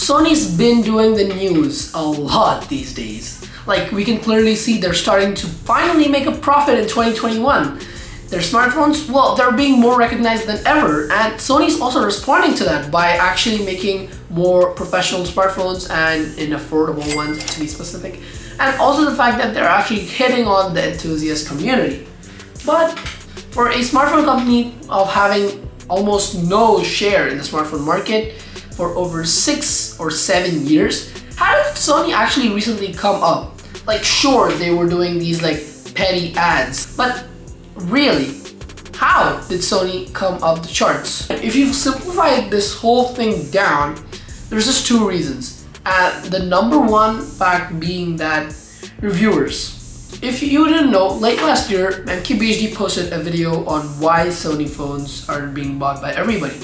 Sony's been doing the news a lot these days. Like, we can clearly see they're starting to finally make a profit in 2021. Their smartphones, well, they're being more recognized than ever, and Sony's also responding to that by actually making more professional smartphones and in affordable ones, to be specific. And also the fact that they're actually hitting on the enthusiast community. But for a smartphone company of having almost no share in the smartphone market for over 6 or 7 years, how did Sony actually recently come up? Like, sure, they were doing these like petty ads, but really, how did Sony come up the charts? If you simplify this whole thing down, there's just two reasons. The number one fact being that reviewers. If you didn't know, late last year, MKBHD posted a video on why Sony phones are being bought by everybody.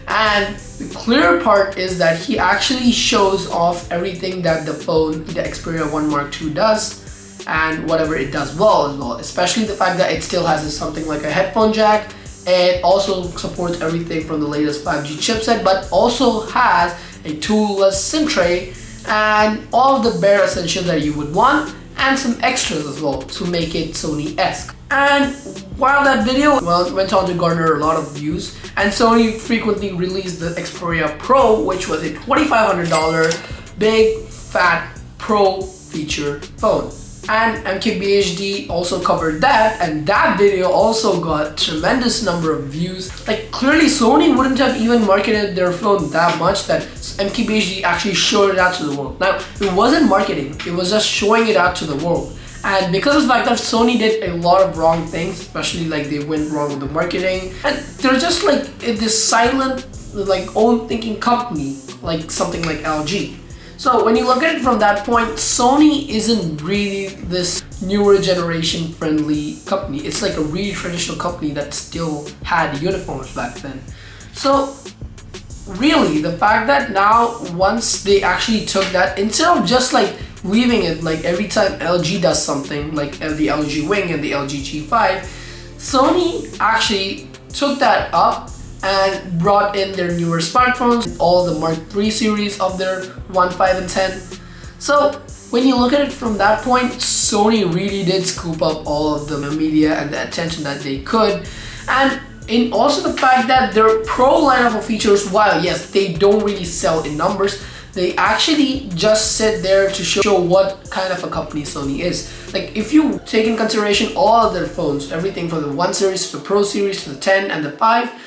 And the clear part is that he actually shows off everything that the phone, the Xperia 1 Mark II does, and whatever it does well as well, especially the fact that it still has something like a headphone jack. It also supports everything from the latest 5G chipset, but also has a toolless SIM tray and all of the bare essentials that you would want, and some extras as well to make it Sony-esque. And while that video went on to garner a lot of views, and Sony frequently released the Xperia Pro, which was a $2,500 big fat Pro feature phone. And MKBHD also covered that, and that video also got tremendous number of views. Like, clearly Sony wouldn't have even marketed their phone that much that MKBHD actually showed it out to the world. Now, it wasn't marketing, it was just showing it out to the world. And because of the fact that Sony did a lot of wrong things, especially like they went wrong with the marketing, and they're just like this silent, like own thinking company, like something like LG. So when you look at it from that point, Sony isn't really this newer generation friendly company. It's like a really traditional company that still had uniforms back then. So really, the fact that now once they actually took that, instead of just like leaving it like every time LG does something, like the LG Wing and the LG G5, Sony actually took that up and brought in their newer smartphones, all the Mark III series of their 1, 5, and 10. So when you look at it from that point, Sony really did scoop up all of the media and the attention that they could. And in also the fact that their Pro lineup of features, while yes, they don't really sell in numbers, they actually just sit there to show what kind of a company Sony is. Like, if you take in consideration all of their phones, everything from the 1 series to the Pro series to the 10 and the 5,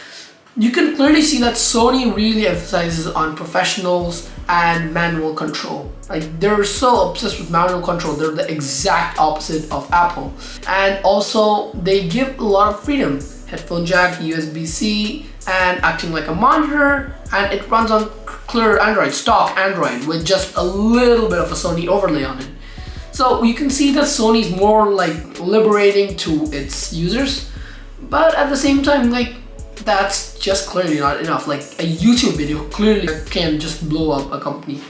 you can clearly see that Sony really emphasizes on professionals and manual control. Like, they're so obsessed with manual control, they're the exact opposite of Apple. And also, they give a lot of freedom. Headphone jack, USB-C, and acting like a monitor, and it runs on clear Android, stock Android, with just a little bit of a Sony overlay on it. So you can see that Sony's more like liberating to its users, but at the same time, like, that's just clearly not enough. Like, a YouTube video clearly can just blow up a company.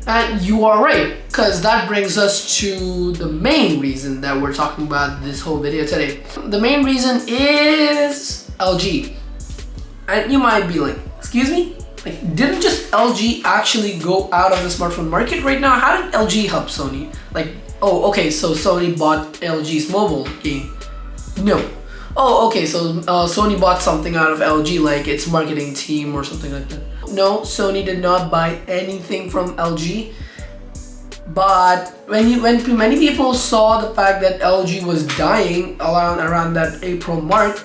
And you are right, because that brings us to the main reason that we're talking about this whole video today. The main reason is LG. And you might be like, excuse me? Like, didn't just LG actually go out of the smartphone market right now? How did LG help Sony? Like, oh, okay, so Sony bought LG's mobile game. No. Oh, okay, so Sony bought something out of LG, like its marketing team or something like that. No, Sony did not buy anything from LG. But when many people saw the fact that LG was dying around that April mark,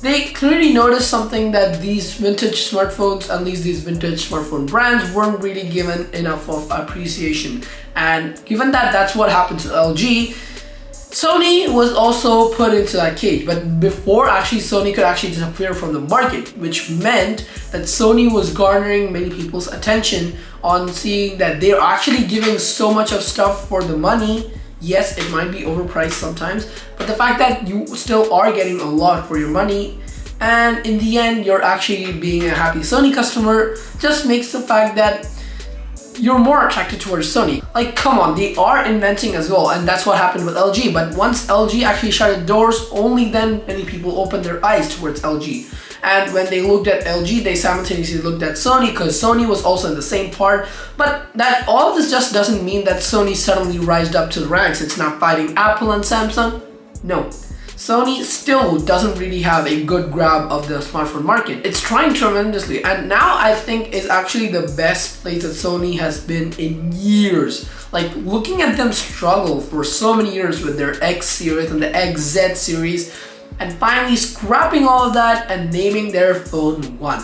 they clearly noticed something, that these vintage smartphones, at least these vintage smartphone brands, weren't really given enough of appreciation. And given that that's what happened to LG, Sony was also put into that cage. But before actually Sony could actually disappear from the market, which meant that Sony was garnering many people's attention on seeing that they're actually giving so much of stuff for the money. Yes, it might be overpriced sometimes, but the fact that you still are getting a lot for your money, and in the end you're actually being a happy Sony customer, just makes the fact that you're more attracted towards Sony. Like, come on, they are inventing as well, and that's what happened with LG. But once LG actually shut its doors, only then many people opened their eyes towards LG. And when they looked at LG, they simultaneously looked at Sony because Sony was also in the same part. But that all of this just doesn't mean that Sony suddenly rised up to the ranks. It's not fighting Apple and Samsung. No. Sony still doesn't really have a good grab of the smartphone market. It's trying tremendously, and now I think is actually the best place that Sony has been in years. Like, looking at them struggle for so many years with their X series and the XZ series, and finally scrapping all of that and naming their phone One.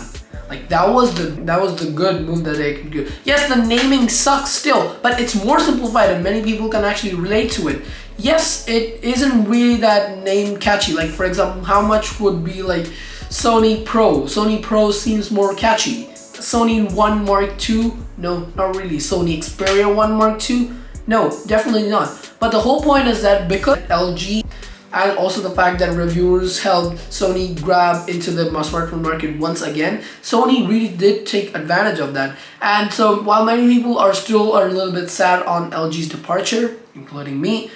Like, that was the good move that they could do. Yes, the naming sucks still, but it's more simplified and many people can actually relate to it. Yes, it isn't really that name catchy. Like, for example, how much would be like Sony Pro? Sony Pro seems more catchy. Sony One Mark II? No, not really. Sony Xperia One Mark II? No, definitely not. But the whole point is that because LG and also the fact that reviewers helped Sony grab into the smartphone market once again, Sony really did take advantage of that. And so while many people are still a little bit sad on LG's departure, including me,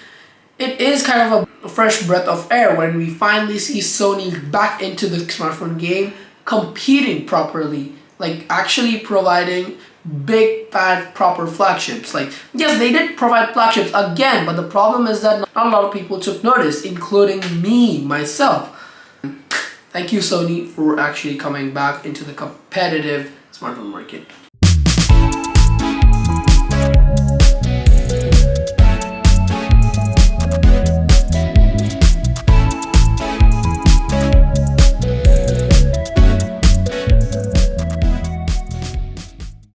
it is kind of a fresh breath of air when we finally see Sony back into the smartphone game, competing properly, like actually providing big fat proper flagships. Like, yes, they did provide flagships again, but the problem is that not a lot of people took notice, including me, myself. Thank you, Sony, for actually coming back into the competitive smartphone market.